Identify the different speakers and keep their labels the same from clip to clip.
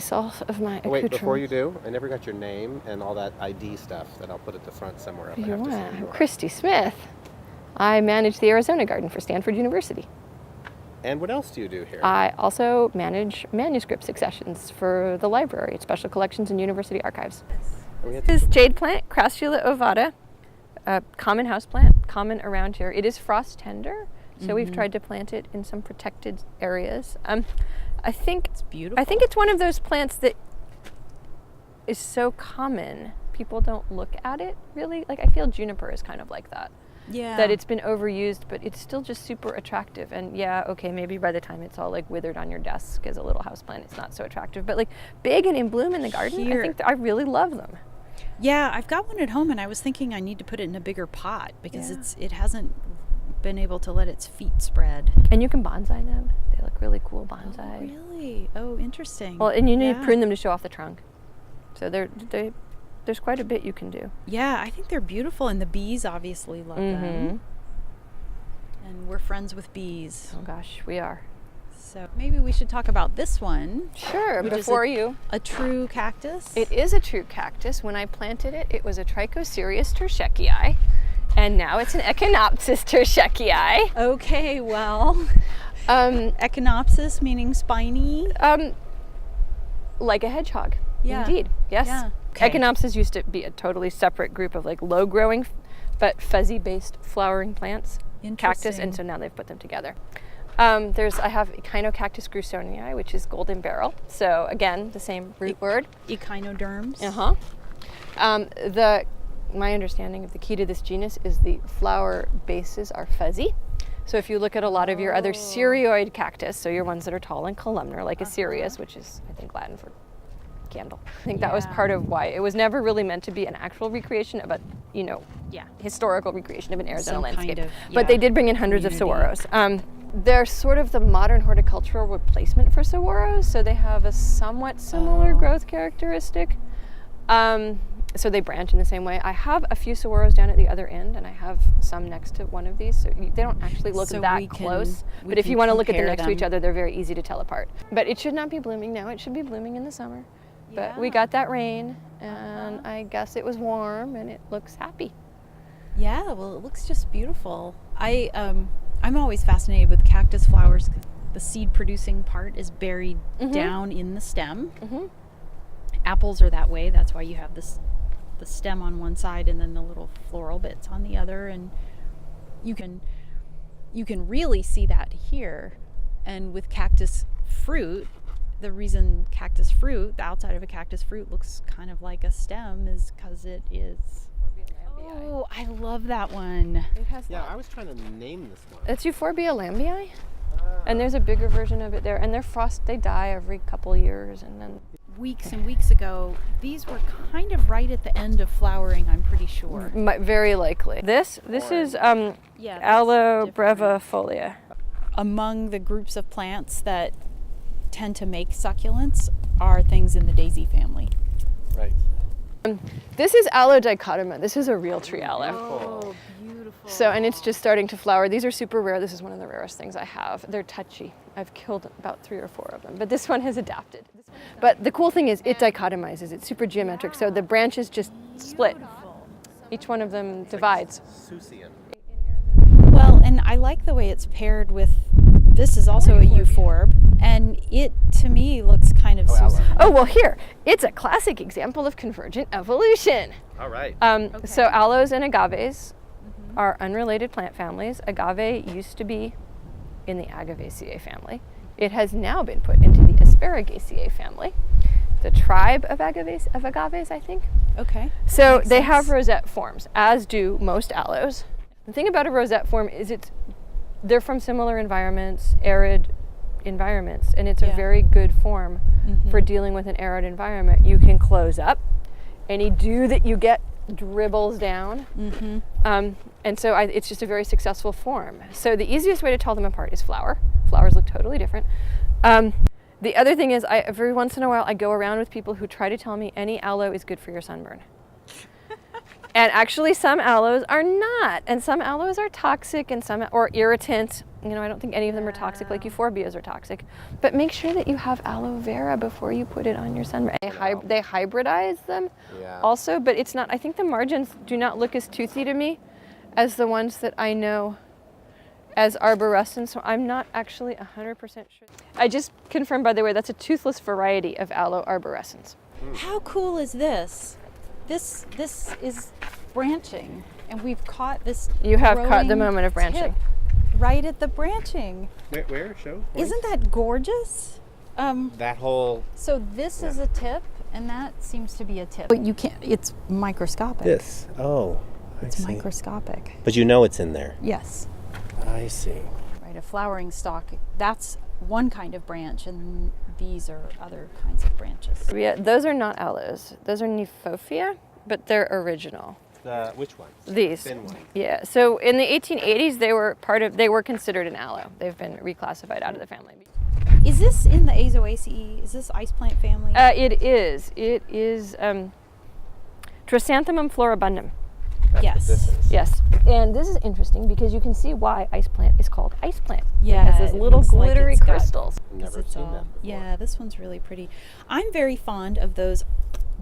Speaker 1: Myself of my
Speaker 2: Oh, wait,
Speaker 1: accoutrement.
Speaker 2: before you do, I never got your name and all that ID stuff that I'll put at the front somewhere.
Speaker 1: You want? Christy Smith. I manage the Arizona Garden for Stanford University.
Speaker 2: And what else do you do here?
Speaker 1: I also manage manuscript successions for the library at Special Collections and University Archives. This is jade plant, Crassula ovata, a common house plant, common around here. It is frost tender, so we've tried to plant it in some protected areas. I think
Speaker 3: It's beautiful.
Speaker 1: I think it's one of those plants that is so common, people don't look at it really. Like I feel juniper is kind of like that.
Speaker 3: Yeah.
Speaker 1: That it's been overused, but it's still just super attractive. And yeah, okay, maybe by the time it's all like withered on your desk as a little houseplant, it's not so attractive. But like big and in bloom in the garden, I think I really love them.
Speaker 3: Yeah, I've got one at home, and I was thinking I need to put it in a bigger pot because it hasn't been able to let its feet spread.
Speaker 1: And you can bonsai them. They look really cool bonsai.
Speaker 3: Oh, really? Oh, interesting.
Speaker 1: Well, and you need to prune them to show off the trunk. So there's quite a bit you can do.
Speaker 3: Yeah, I think they're beautiful, and the bees obviously love them. And we're friends with bees.
Speaker 1: Oh gosh, we are.
Speaker 3: So maybe we should talk about this one.
Speaker 1: Sure,
Speaker 3: which
Speaker 1: before
Speaker 3: is
Speaker 1: you.
Speaker 3: A true cactus?
Speaker 1: It is a true cactus. When I planted it, it was a Trichocereus terschekii, and now it's an Echinopsis terschekii.
Speaker 3: Okay, well, Echinopsis meaning spiny?
Speaker 1: Like a hedgehog.
Speaker 3: Yeah.
Speaker 1: Indeed, yes.
Speaker 3: Yeah. Okay.
Speaker 1: Echinopsis used to be a totally separate group of like low-growing, but fuzzy-based flowering plants, cactus, and so now they've put them together. I have Echinocactus grusonii, which is golden beryl. So again, the same root word.
Speaker 3: Echinoderms.
Speaker 1: My understanding of the key to this genus is the flower bases are fuzzy. So if you look at a lot of your other cereoid cactus, so your ones that are tall and columnar, like a cereus, which is I think Latin for candle. I think that was part of why it was never really meant to be an actual recreation of a, historical recreation of an Arizona landscape. But they did bring in hundreds of saguaros. They're sort of the modern horticultural replacement for saguaros, so they have a somewhat similar growth characteristic. So they branch in the same way. I have a few saguaros down at the other end, and I have some next to one of these, so they don't actually look that close. But if you want to look at them next to each other, they're very easy to tell apart. But it should not be blooming now. It should be blooming in the summer. But we got that rain, and I guess it was warm, and it looks happy.
Speaker 3: Yeah, well, it looks just beautiful. I'm always fascinated with cactus flowers. The seed-producing part is buried down in the stem. Apples are that way. That's why you have the stem on one side and then the little floral bits on the other. And you can really see that here. And with cactus fruit, the reason cactus fruit, the outside of a cactus fruit looks kind of like a stem is because it is. Oh, I love that one.
Speaker 1: It has
Speaker 2: I was trying to name this one.
Speaker 1: It's Euphorbia lambii, and there's a bigger version of it there. And they die every couple years, and then
Speaker 3: weeks and weeks ago, these were kind of right at the end of flowering, I'm pretty sure.
Speaker 1: Very likely. This is Aloe brevifolia.
Speaker 3: Among the groups of plants that tend to make succulents are things in the daisy family.
Speaker 2: Right.
Speaker 1: This is Aloe dichotoma. This is a real tree aloe.
Speaker 3: Oh, beautiful.
Speaker 1: So, and it's just starting to flower. These are super rare. This is one of the rarest things I have. They're touchy. I've killed about 3 or 4 of them, but this one has adapted. But the cool thing is it dichotomizes. It's super geometric, so the branches just split. Each one of them divides.
Speaker 2: Susian.
Speaker 3: Well, and I like the way it's paired with, this is also a euphorb, and it, to me, looks kind of Susian.
Speaker 1: Oh, well, here, it's a classic example of convergent evolution.
Speaker 2: All right.
Speaker 1: So aloes and agaves are unrelated plant families. Agave used to be in the Agavaceae family. It has now been put into the Asparagaceae family, the tribe of agaves, I think.
Speaker 3: Okay.
Speaker 1: So they have rosette forms, as do most aloes. The thing about a rosette form is they're from similar environments, arid environments, and it's a very good form for dealing with an arid environment. You can close up. Any dew that you get dribbles down. And so it's just a very successful form. So the easiest way to tell them apart is flower. Flowers look totally different. The other thing is, every once in a while I go around with people who try to tell me any aloe is good for your sunburn. And actually some aloes are not, and some aloes are toxic and some or irritant. I don't think any of them are toxic, like euphorbias are toxic. But make sure that you have aloe vera before you put it on your sunburn. They hybridize them also, but it's not, I think the margins do not look as toothy to me as the ones that I know as arborescent, so I'm not actually 100% sure. I just confirmed, by the way, that's a toothless variety of aloe arborescens.
Speaker 3: How cool is this? This is branching, and we've caught this.
Speaker 1: You have caught the
Speaker 3: growing
Speaker 1: moment of branching.
Speaker 3: tip right at the branching.
Speaker 2: Where? Show?
Speaker 3: Isn't that gorgeous?
Speaker 2: That whole...
Speaker 3: So this is a tip, and that seems to be a tip. But you can't, it's microscopic.
Speaker 2: This. Oh,
Speaker 3: It's microscopic.
Speaker 2: But you know it's in there.
Speaker 3: Yes.
Speaker 2: I see.
Speaker 3: Right, a flowering stalk, that's one kind of branch, and these are other kinds of branches.
Speaker 1: Yeah, those are not aloes. Those are Nephofia, but they're original.
Speaker 2: Which ones?
Speaker 1: These.
Speaker 2: Thin ones.
Speaker 1: Yeah. So in the 1880s, they were considered an aloe. They've been reclassified out of the family.
Speaker 3: Is this in the Azoaceae? Is this ice plant family?
Speaker 1: It is. It is Chrysanthemum Floribundum.
Speaker 2: That's
Speaker 3: Yes.
Speaker 2: what this is.
Speaker 1: Yes. And this is interesting because you can see why ice plant is called ice plant.
Speaker 3: Yeah,
Speaker 1: It has those
Speaker 3: it
Speaker 1: little
Speaker 3: looks like
Speaker 1: glittery
Speaker 3: it's got-
Speaker 1: crystals.
Speaker 2: Never
Speaker 3: It's
Speaker 2: seen
Speaker 3: all-
Speaker 2: that before.
Speaker 3: Yeah, this one's really pretty. I'm very fond of those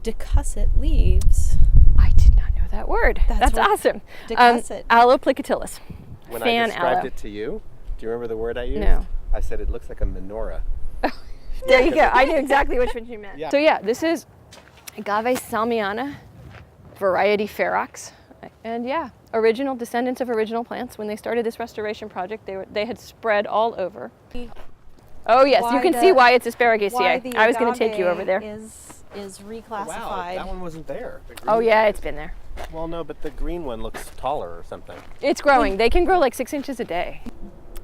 Speaker 3: decussate leaves.
Speaker 1: I did not know that word.
Speaker 3: That's
Speaker 1: That's
Speaker 3: what-
Speaker 1: awesome.
Speaker 3: decussate.
Speaker 1: Aloe-plicatillus.
Speaker 2: When
Speaker 1: Fan
Speaker 2: I described
Speaker 1: aloe.
Speaker 2: it to you, do you remember the word I used?
Speaker 1: No.
Speaker 2: I said it looks like a menorah.
Speaker 1: There you go. I knew exactly which one you meant.
Speaker 2: Yeah.
Speaker 1: So yeah, this is Agave salmiana, variety ferox. And yeah, original descendants of original plants. When they started this restoration project, they had spread all over. Oh yes, you can see why it's Asparagiaceae. I was going to take you over there.
Speaker 3: Is reclassified.
Speaker 2: Wow, that one wasn't there. The green
Speaker 1: Oh yeah,
Speaker 2: one.
Speaker 1: it's been there.
Speaker 2: Well, no, but the green one looks taller or something.
Speaker 1: It's growing. They can grow like 6 inches a day.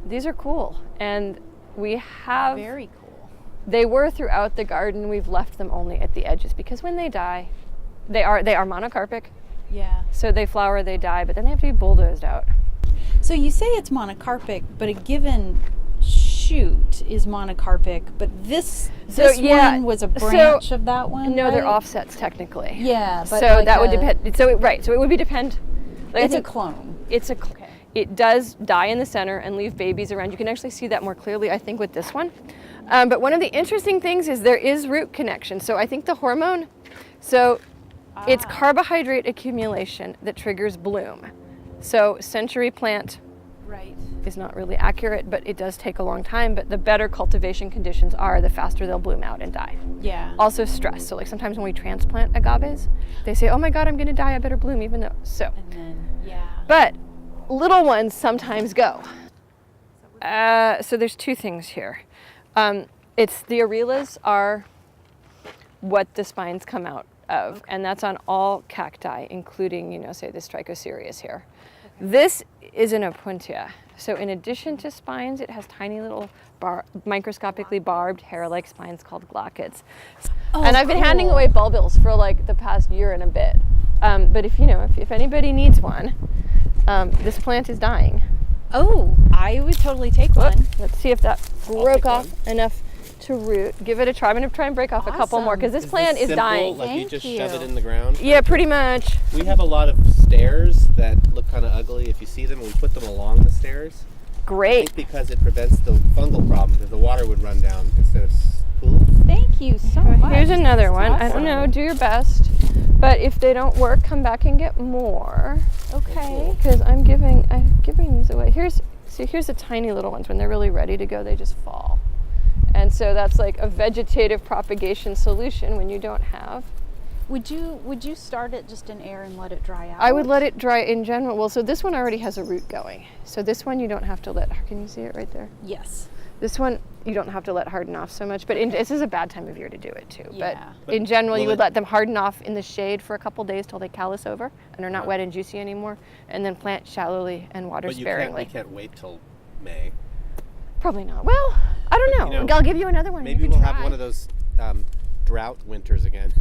Speaker 1: These are cool. And we have,
Speaker 3: Very cool.
Speaker 1: they were throughout the garden. We've left them only at the edges because when they die, they are monocarpic.
Speaker 3: Yeah.
Speaker 1: So they flower, they die, but then they have to be bulldozed out.
Speaker 3: So you say it's monocarpic, but a given shoot is monocarpic, but this one was a branch of that one.
Speaker 1: No, they're
Speaker 3: right?
Speaker 1: offsets technically.
Speaker 3: Yeah, but
Speaker 1: so
Speaker 3: like
Speaker 1: that would
Speaker 3: a-
Speaker 1: depend. So it would be depend. Like I
Speaker 3: It's a
Speaker 1: think
Speaker 3: clone.
Speaker 1: It's a. It does die in the center and leave babies around. You can actually see that more clearly, I think, with this one. But one of the interesting things is there is root connection. So I think the hormone. So it's carbohydrate accumulation that triggers bloom. So century plant
Speaker 3: Right.
Speaker 1: is not really accurate, but it does take a long time. But the better cultivation conditions are, the faster they'll bloom out and die.
Speaker 3: Yeah.
Speaker 1: Also stress. So like sometimes when we transplant agaves, they say, oh my God, I'm gonna die, I better bloom, even though, so.
Speaker 3: And then, yeah.
Speaker 1: But little ones sometimes go. So there's two things here. It's the areolas are what the spines come out of, and that's on all cacti, including, say this Trichocereus here. This is an opuntia. So in addition to spines, it has tiny little microscopically barbed hair-like spines called glochids. And I've been handing away bulbils for like the past year and a bit. But if anybody needs one, this plant is dying.
Speaker 3: Oh, I would totally take one.
Speaker 1: Let's see if that broke
Speaker 2: take
Speaker 1: off
Speaker 2: one.
Speaker 1: enough to root. Give it a try. I'm going to try and break off a couple more because this plant is
Speaker 2: simple?
Speaker 1: dying.
Speaker 2: Like you
Speaker 3: Thank
Speaker 2: just
Speaker 3: you.
Speaker 2: shove it in the ground?
Speaker 1: Yeah, pretty much.
Speaker 2: We have a lot of stairs that look kind of ugly if you see them, and we put them along the stairs. I
Speaker 1: Great.
Speaker 2: think because it prevents the fungal problem, because the water would run down instead of pool.
Speaker 3: Thank you so much.
Speaker 1: Here's another one. I
Speaker 3: awesome.
Speaker 1: don't know. Do your best. But if they don't work, come back and get more.
Speaker 3: Okay.
Speaker 1: Because I'm giving these away. Here's the tiny little ones. When they're really ready to go, they just fall. And so that's like a vegetative propagation solution when you don't have.
Speaker 3: Would you start it just in air and let it dry out?
Speaker 1: I would let it dry in general. Well, so this one already has a root going. So this one you don't have to let, can you see it right there?
Speaker 3: Yes.
Speaker 1: This one you don't have to let harden off so much, but this is a bad time of year to do it too.
Speaker 3: Yeah.
Speaker 1: But in general, you
Speaker 2: will
Speaker 1: would
Speaker 2: it-
Speaker 1: let them harden off in the shade for a couple days till they callus over and are not wet and juicy anymore, and then plant shallowly and water
Speaker 2: But you
Speaker 1: sparingly.
Speaker 2: can't wait till May.
Speaker 1: Probably not. Well, I don't know.
Speaker 2: you know,
Speaker 1: I'll give you another one.
Speaker 2: Maybe
Speaker 1: you can
Speaker 2: we'll
Speaker 1: try.
Speaker 2: have one of those drought winters again.